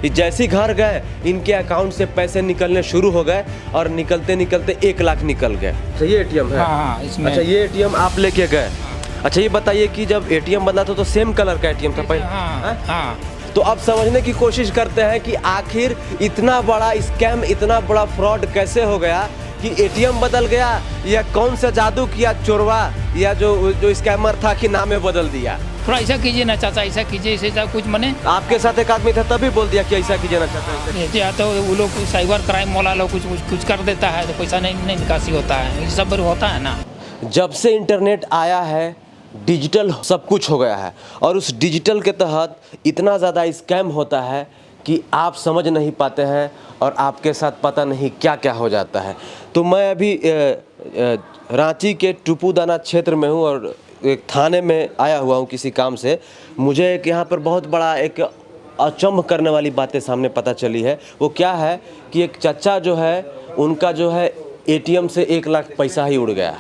कि जैसे ही घर गए इनके अकाउंट से पैसे निकलने शुरू हो गए और निकलते निकलते 1 लाख निकल गए। अच्छा ये एटीएम है? हाँ इसमें। अच्छा ये एटीएम आप लेके गए? अच्छा ये बताइए कि जब एटीएम बदला था तो सेम कलर का एटीएम था पहले? हाँ। तो अब समझने की कोशिश करते हैं कि आखिर इतना बड़ा स्कैम, इतना बड़ा फ्रॉड कैसे हो गया कि एटीएम बदल गया, या कौन सा जादू किया चोरवा, या जो स्कैमर था कि नामे बदल दिया। थोड़ा ऐसा कीजिए ना चाचा, ऐसा कीजिए, ऐसे कुछ मने आपके साथ एक आदमी था तभी बोल दिया कि ऐसा कीजिए ना चाचा। या तो वो लोग साइबर क्राइम वाला लोग कुछ कर देता है तो पैसा नहीं निकासी होता है, ये सब होता है ना। जब से इंटरनेट आया है डिजिटल सब कुछ हो गया है, और उस डिजिटल के तहत इतना ज़्यादा स्कैम होता है कि आप समझ नहीं पाते हैं और आपके साथ पता नहीं क्या क्या हो जाता है। तो मैं अभी रांची के टुपुदाना क्षेत्र में हूँ और एक थाने में आया हुआ हूँ किसी काम से। मुझे एक यहाँ पर बहुत बड़ा एक अचंभ करने वाली बातें सामने पता चली है। वो क्या है कि एक चचा जो है उनका जो है एटीएम से 1 लाख पैसा ही उड़ गया।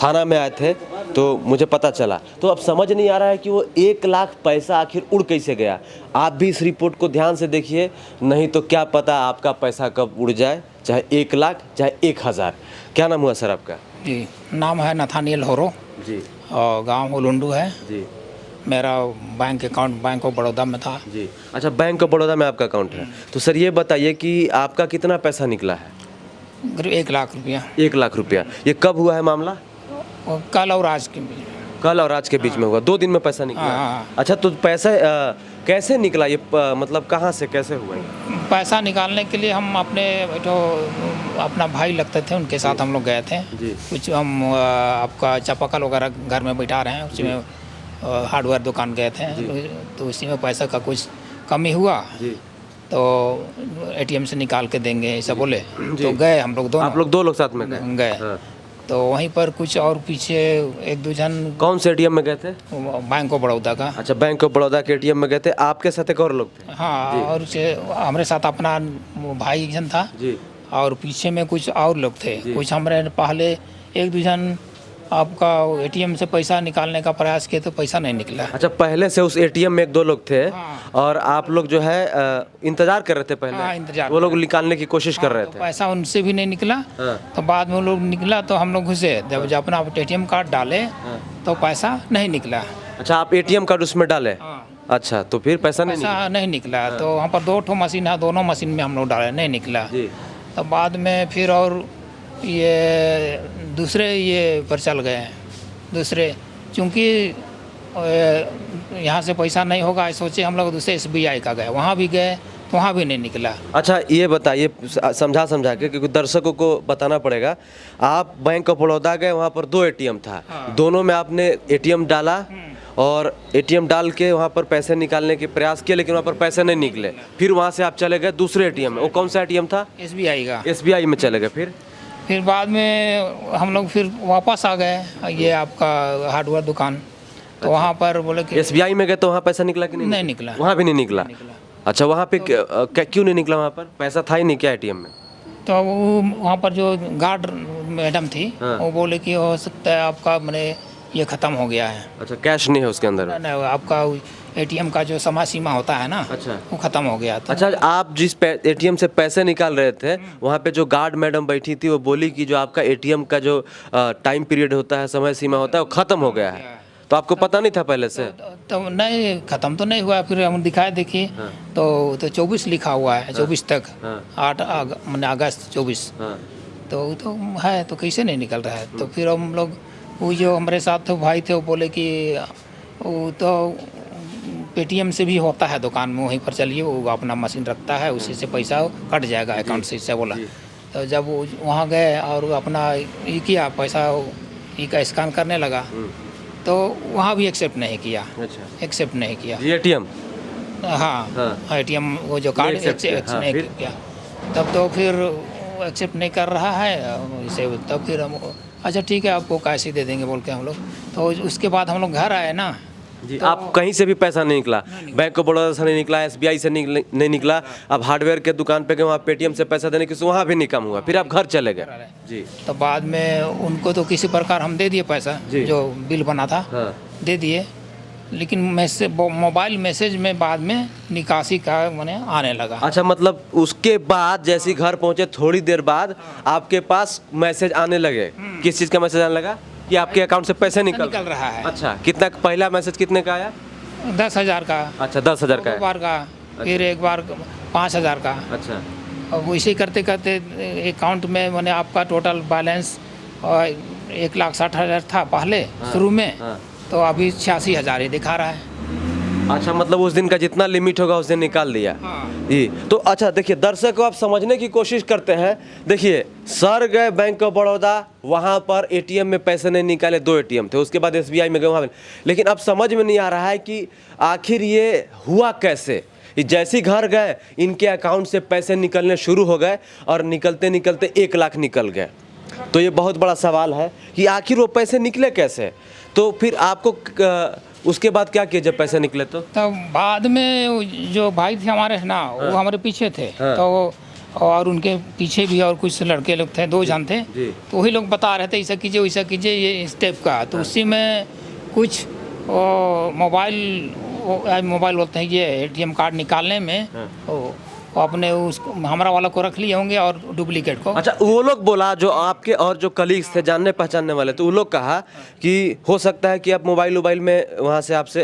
थाना में आए थे तो मुझे पता चला। तो अब समझ नहीं आ रहा है कि वो 1 लाख पैसा आखिर उड़ कैसे गया। आप भी इस रिपोर्ट को ध्यान से देखिए, नहीं तो क्या पता आपका पैसा कब उड़ जाए, चाहे 1 लाख चाहे 1000। क्या नाम हुआ सर आपका? जी नाम है नथानियल होरो जी। और गांव उलुंडू है जी। मेरा bank account bank of Baroda में था। जी। अच्छा बैंक ऑफ बड़ौदा में आपका अकाउंट है। तो सर ये बताइए कि आपका कितना पैसा निकला है? 1 लाख रुपया। 1 लाख रुपया। ये कब हुआ है मामला? कल और आज के बीच। कल और आज के बीच में हुआ, 2 दिन में पैसा निकला। हाँ। अच्छा तो पैसा कैसे निकला ये, मतलब कहाँ से कैसे हुआ? पैसा निकालने के लिए हम अपना भाई लगते थे उनके साथ हम लोग गए थे। जी। कुछ हम आपका चापाकल वगैरह घर में बैठा रहे हैं, उसी में हार्डवेयर दुकान गए थे तो उसी में पैसा का कुछ कमी हुआ। जी। तो एटीएम से निकाल के देंगे ऐसा बोले तो गए हम लोग दोनों। आप लोग 2 लोग साथ में गए? हाँ। तो वहीं पर कुछ और पीछे 1-2 जन। कौन से एटीएम में गए थे? बैंक ऑफ बड़ौदा का। अच्छा बैंक ऑफ बड़ौदा के एटीएम में गए थे, आपके साथ एक और लोग थे? हाँ और हमारे साथ अपना भाई एक जन था। जी। और पीछे में कुछ और लोग थे। कुछ हमारे पहले 1-2 जन आपका एटीएम से पैसा निकालने का प्रयास किए तो पैसा नहीं निकला। अच्छा पहले से उस एटीएम में 1-2 लोग थे। हाँ। और आप लोग जो है इंतजार कर रहे थे पहले? हाँ, इंतजार। वो लोग निकालने की कोशिश कर रहे तो थे। पैसा उनसे भी नहीं निकला। हाँ। तो बाद में वो लोग निकला तो हम लोग घुसे, जब अपना एटीएम कार्ड डाले तो पैसा नहीं निकला। अच्छा आप एटीएम कार्ड उसमें डाले? हाँ। अच्छा तो फिर पैसा नहीं निकला? पैसा नहीं निकला। तो वहाँ पर 2 मशीन है, दोनों मशीन में हम लोग डाले, नहीं निकला। जी। तो बाद में फिर और ये दूसरे ये पर चल गए दूसरे, चूँकि यहाँ से पैसा नहीं होगा सोचे हम लोग दूसरे SBI का गए, वहाँ भी गए तो वहाँ भी नहीं निकला। अच्छा ये बताइए समझा के, क्योंकि दर्शकों को बताना पड़ेगा। आप बैंक ऑफ बड़ौदा गए, वहाँ पर 2 एटीएम था। हाँ। दोनों में आपने एटीएम डाला और एटीएम डाल के वहाँ पर पैसे निकालने के प्रयास किए, लेकिन वहाँ पर पैसे नहीं निकले। फिर वहाँ से आप चले गए दूसरे एटीएम में। वो कौन सा एटीएम था? SBI का। SBI में चले गए। फिर बाद में हम लोग फिर वापस आ गए ये आपका हार्डवेयर दुकान। तो वहाँ पर बोले कि SBI में गए तो वहाँ पैसा निकला कि नहीं निकला। वहाँ भी नहीं निकला। अच्छा वहाँ पे क्यों नहीं निकला? वहाँ पर पैसा था ही नहीं क्या एटीएम में? तो वो वहाँ पर जो गार्ड मैडम थी। हाँ। वो बोले कि हो सकता है आपका मैंने ये ख़त्म हो गया है। अच्छा कैश नहीं है उसके अंदर? नहीं, आपका एटीएम का जो समय सीमा होता है ना। अच्छा। वो ख़त्म हो गया था। अच्छा आप जिस एटीएम से पैसे निकाल रहे थे वहाँ पे जो गार्ड मैडम बैठी थी वो बोली कि जो आपका एटीएम का जो टाइम पीरियड होता है, समय सीमा होता है, वो ख़त्म हो गया है। तो आपको पता नहीं था पहले से? तो नहीं, ख़त्म तो नहीं हुआ। फिर हम दिखाए देखिए। हाँ। तो 24 लिखा हुआ है। 24 तक। हाँ। 8 अगस्त 24। हाँ। तो है तो कैसे नहीं निकल रहा है? तो फिर हम लोग वो जो हमारे साथ थे भाई थे वो बोले कि वो तो पेटीएम से भी होता है दुकान में, वहीं पर चलिए, वो अपना मशीन रखता है, उसी से पैसा कट जाएगा अकाउंट से बोला। तो जब वो वहाँ गए और अपना ये किया, पैसा ई का स्कैन करने लगा तो वहाँ भी एक्सेप्ट नहीं किया। अच्छा एक्सेप्ट नहीं किया एटीएम? हाँ एटीएम वो जो कार्ड एक्सेप्ट नहीं किया। तब तो फिर एक्सेप्ट नहीं कर रहा है इसे। तब फिर हम अच्छा ठीक है आपको कैसे दे देंगे बोल के हम लोग। तो उसके बाद हम लोग घर आए ना। जी। आप कहीं से भी पैसा नहीं निकला? बैंक ऑफ बड़ौदा से नहीं निकला, SBI से नहीं निकला। अब हार्डवेयर के दुकान पे गए, वहाँ पेटीएम से पैसा देने की वहाँ भी नहीं कम हुआ, फिर आप घर चले गए? जी। तो बाद में उनको तो किसी प्रकार हम दे दिए पैसा, जो बिल बना था। हाँ। दे दिए। लेकिन मोबाइल मैसेज में बाद में निकासी का मैंने आने लगा। अच्छा, मतलब उसके बाद जैसे घर पहुंचे थोड़ी देर बाद आपके पास मैसेज आने लगे। किस चीज़ का मैसेज आने लगा? कि आपके अकाउंट से पैसे निकल रहा है। अच्छा, कितना पहला मैसेज कितने का आया? 10,000 का। अच्छा, 10,000 का। 2 बार का, फिर एक बार 5,000 का। अच्छा, अब वैसे करते करते अकाउंट में मैंने आपका टोटल बैलेंस 1,60,000 था पहले शुरू में, हाँ। तो अभी 86,000 ही दिखा रहा है। अच्छा, मतलब उस दिन का जितना लिमिट होगा उस दिन निकाल लिया। हाँ। जी, तो अच्छा देखिए दर्शकों, आप समझने की कोशिश करते हैं। देखिए, सर गए बैंक ऑफ बड़ौदा, वहाँ पर एटीएम में पैसे नहीं निकाले, 2 एटीएम थे। उसके बाद एसबीआई में गए, वहाँ लेकिन अब समझ में नहीं आ रहा है कि आखिर ये हुआ कैसे। जैसे ही घर गए, इनके अकाउंट से पैसे निकलने शुरू हो गए और निकलते निकलते 1 लाख निकल गए। तो ये बहुत बड़ा सवाल है कि आखिर वो पैसे निकले कैसे। तो फिर आपको उसके बाद क्या किया जब पैसे निकले? तो तब बाद में जो भाई थे हमारे ना, वो हमारे पीछे थे। हाँ। तो और उनके पीछे भी और कुछ लड़के लोग थे, 2 जन थे। जी। तो वही लोग बता रहे थे ऐसा कीजिए वैसा कीजिए ये स्टेप का। तो उसी में कुछ मोबाइल बोलते हैं ये एटीएम कार्ड निकालने में वो अपने उसको हमारा वाला को रख लिए होंगे और डुप्लीकेट को। अच्छा, वो लोग बोला जो आपके और जो कलीग्स थे, जानने पहचानने वाले, तो वो लोग कहा कि हो सकता है कि आप मोबाइल में वहाँ से आपसे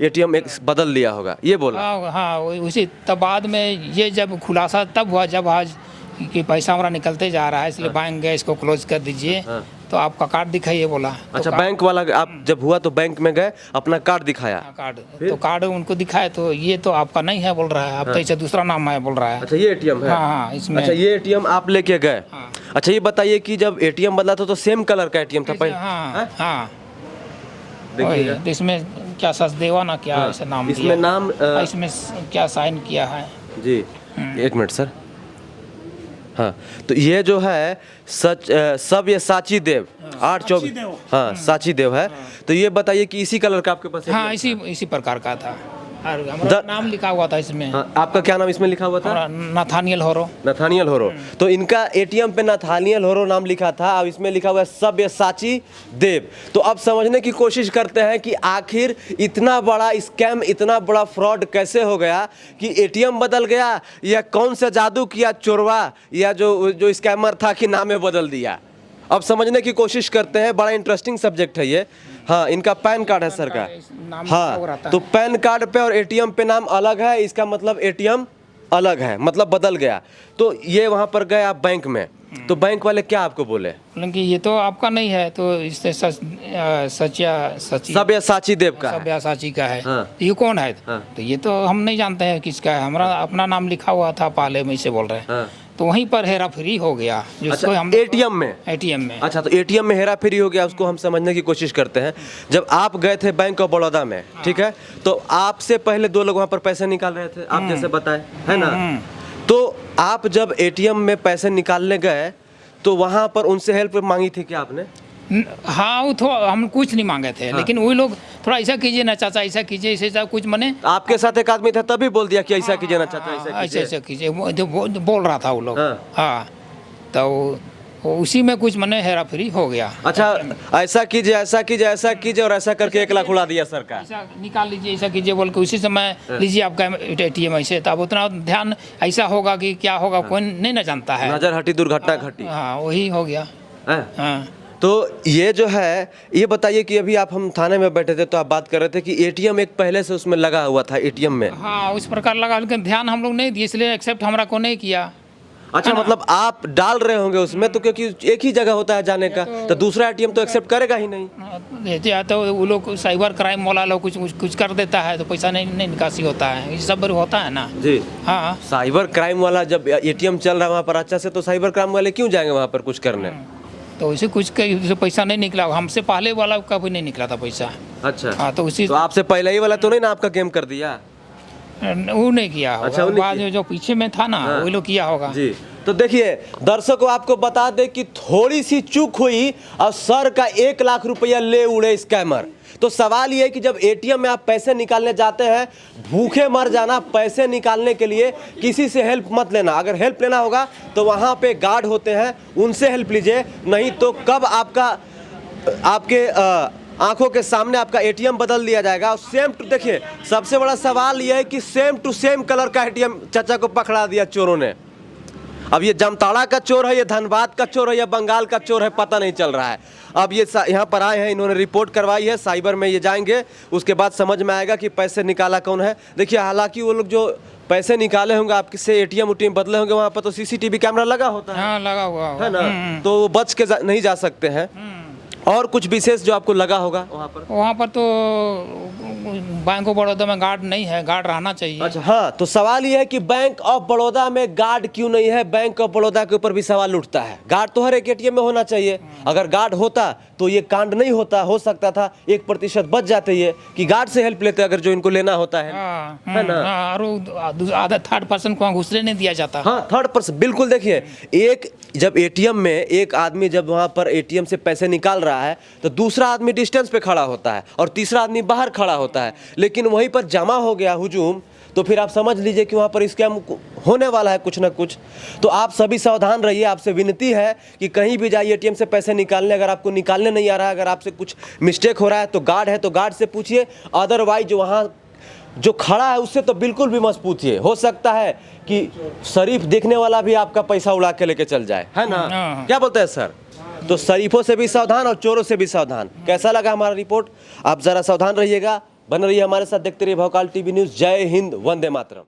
एटीएम एक बदल लिया होगा, ये बोला। हाँ, उसी तब बाद में ये जब खुलासा तब हुआ जब आज कि पैसा हमारा निकलते जा रहा है, इसलिए बैंक गए, इसको क्लोज कर दीजिए। तो आपका कार्ड दिखाइए बोला। अच्छा, बैंक वाला आप जब हुआ तो बैंक में गए, अपना कार्ड दिखाया? कार्ड तो कार्ड उनको दिखाए तो ये तो आपका नहीं है बोल रहा है, अब तो इसे दूसरा नाम है बोल रहा है। अच्छा, ये एटीएम है? हाँ, इसमें। अच्छा, ये एटीएम आप लेके गए? हाँ। अच्छा, ये बताइए कि जब एटीएम बदला था तो सेम कलर का एटीएम था पहले? हाँ, देखिएगा, तो इसमें क्या सचदेवा ना क्या ऐसा नाम इसमें दिया। नाम इसमें क्या साइन किया है जी। 1 मिनट सर। हाँ, तो ये जो है सब ये साची देव 824, हाँ साची देव है। तो ये बताइए कि इसी कलर का आपके पास? हाँ, इसी प्रकार का था और हमारा नाम लिखा हुआ था इसमें। हाँ, आपका क्या नाम इसमें लिखा हुआ था? नाथानियल होरो। नाथानियल होरो। तो इनका एटीएम पे नाथानियल होरो नाम लिखा था, अब इसमें लिखा हुआ है सब्यसाची देव। तो अब समझने की कोशिश करते हैं कि आखिर इतना बड़ा स्कैम, इतना बड़ा फ्रॉड कैसे हो गया कि एटीएम बदल गया, या कौन सा जादू किया चोरवा, या जो स्कैमर था कि नामे बदल दिया। अब समझने की कोशिश करते हैं, बड़ा इंटरेस्टिंग सब्जेक्ट है ये। हाँ, इनका पैन कार्ड है सर का। हाँ, तो पैन कार्ड पे और एटीएम पे नाम अलग है, इसका मतलब एटीएम अलग है, मतलब बदल गया। तो ये वहाँ पर गए आप बैंक में, तो बैंक वाले क्या आपको बोले? कि ये तो आपका नहीं है, तो इससे सब्यसाची देव का, सब्यसाची का है। हाँ। ये कौन है? हाँ। तो ये तो हम नहीं जानते हैं किसका है, हमारा अपना नाम लिखा हुआ था पहले में, इसे बोल रहे हैं। हाँ। तो वहीं पर हेरा फेरी हो गया। अच्छा, हम एटीएम में? अच्छा, तो एटीएम में हेरा फेरी हो गया, उसको हम समझने की कोशिश करते हैं। जब आप गए थे बैंक ऑफ बड़ौदा में, ठीक है, तो आपसे पहले 2 लोग वहाँ पर पैसे निकाल रहे थे, आप जैसे बताए, है ना? तो आप जब एटीएम में पैसे निकालने गए तो वहाँ पर उनसे हेल्प मांगी थी क्या आपने? हाँ, वो थोड़ा हम कुछ नहीं मांगे थे। हाँ। लेकिन वही लोग थोड़ा ऐसा कीजिए ना चाचा, ऐसा कीजिए, ऐसा कुछ मने। आपके साथ एक आदमी था तभी बोल दिया कि ऐसा कीजिए ना चाचा, ऐसा कीजिए, बोल रहा था वो लोग। हाँ, तो उसी में कुछ मने हेरा फेरी हो गया। अच्छा, ऐसा कीजिए, ऐसा कीजिए, ऐसा कीजिए, और ऐसा करके 1 लाख उड़ा दिया सर का। ऐसा निकाल लीजिए, ऐसा कीजिए बोल के उसी समय लीजिए आपका एटीएम। ऐसे तो अब उतना ध्यान ऐसा होगा कि क्या होगा कोई नहीं ना जानता है, नजर हटी दुर्घटना घटी। हाँ, वही हो गया। हाँ, तो ये जो है, ये बताइए कि अभी हम थाने में बैठे थे तो आप बात कर रहे थे कि एटीएम एक पहले से उसमें लगा हुआ था एटीएम में। हाँ, उस प्रकार लगा, लेकिन ध्यान हम लोग नहीं दिए, इसलिए एक्सेप्ट हमारा को नहीं किया। अच्छा, मतलब आप डाल रहे होंगे उसमें, तो क्योंकि एक ही जगह होता है जाने का, तो दूसरा एटीएम तो एक्सेप्ट करेगा ही नहीं। तो वो लोग साइबर क्राइम वाला लोग कुछ कर देता है तो पैसा नहीं निकासी होता है, ये सब होता है ना जी। हाँ, साइबर क्राइम वाला जब एटीएम चल रहा है वहाँ पर अच्छा से, तो साइबर क्राइम वाले क्यों जाएंगे वहाँ पर कुछ करने? तो उसे कुछ पैसा नहीं निकला, हमसे पहले वाला का भी नहीं निकला था पैसा। अच्छा। हाँ, तो उसी तो आपसे पहले ही वाला तो नहीं ना आपका गेम कर दिया? वो नहीं किया। अच्छा, बाद में जो पीछे में था ना, वो लोग किया होगा जी। तो देखिए दर्शकों, आपको बता दें कि थोड़ी सी चूक हुई और सर का 1 लाख रुपया ले उड़े स्कैमर। तो सवाल ये है कि जब एटीएम में आप पैसे निकालने जाते हैं, भूखे मर जाना। पैसे निकालने के लिए किसी से हेल्प मत लेना। अगर हेल्प लेना होगा तो वहाँ पे गार्ड होते हैं, उनसे हेल्प लीजिए, नहीं तो कब आपके आंखों के सामने आपका एटीएम बदल दिया जाएगा। और सेम टू, देखिए सबसे बड़ा सवाल यह है कि सेम टू सेम कलर का एटीएम चाचा को पकड़ा दिया चोरों ने। अब ये जामताड़ा का चोर है, ये धनबाद का चोर है, या बंगाल का चोर है, पता नहीं चल रहा है। अब ये यहाँ पर आए हैं, इन्होंने रिपोर्ट करवाई है, साइबर में ये जाएंगे, उसके बाद समझ में आएगा कि पैसे निकाला कौन है। देखिए हालांकि वो लोग जो पैसे निकाले होंगे आपके से एटीएम उटीएम बदले होंगे, वहाँ पर तो सीसीटीवी कैमरा लगा होता है। हाँ लगा हुआ है ना, तो वो बच के नहीं जा सकते हैं। और कुछ विशेष जो आपको लगा होगा वहाँ पर तो बैंक ऑफ बड़ौदा में गार्ड नहीं है, गार्ड रहना चाहिए। अच्छा हाँ, तो सवाल ये है कि बैंक ऑफ बड़ौदा में गार्ड क्यों नहीं है। बैंक ऑफ बड़ौदा के ऊपर भी सवाल उठता है। गार्ड तो हर एक एटीएम में होना चाहिए। अगर गार्ड होता तो ये कांड नहीं होता, हो सकता था 1% बच जाते ये कि गार्ड से हेल्प लेते अगर जो इनको लेना होता है ना। और आधा थर्ड पर्सन को वहाँ घुसने नहीं दिया जाता। हाँ थर्ड पर्सन, बिल्कुल। देखिए एक जब एटीएम में एक आदमी जब वहाँ पर एटीएम से पैसे निकाल रहा है तो दूसरा आदमी डिस्टेंस पे खड़ा होता है और तीसरा आदमी बाहर खड़ा होता है, लेकिन वहीं पर जमा हो गया हुजूम, तो फिर आप समझ लीजिए कि वहाँ पर स्कैम होने वाला है कुछ ना कुछ। तो आप सभी सावधान रहिए। आपसे विनती है कि कहीं भी जाइए एटीएम से पैसे निकालने, अगर आपको निकालने नहीं आ रहा है, अगर आपसे कुछ मिस्टेक हो रहा है तो गार्ड से पूछिए। अदरवाइज वहाँ जो खड़ा है उससे तो बिल्कुल भी मत पूछिए। हो सकता है कि शरीफ देखने वाला भी आपका पैसा उड़ा के लेके चल जाए, है ना। क्या बोलते हैं सर? तो शरीफों से भी सावधान और चोरों से भी सावधान। कैसा लगा हमारा रिपोर्ट? आप ज़रा सावधान रहिएगा, बन रहिए हमारे साथ, देखते रहिए भौकाल टीवी न्यूज़। जय हिंद, वंदे मातरम।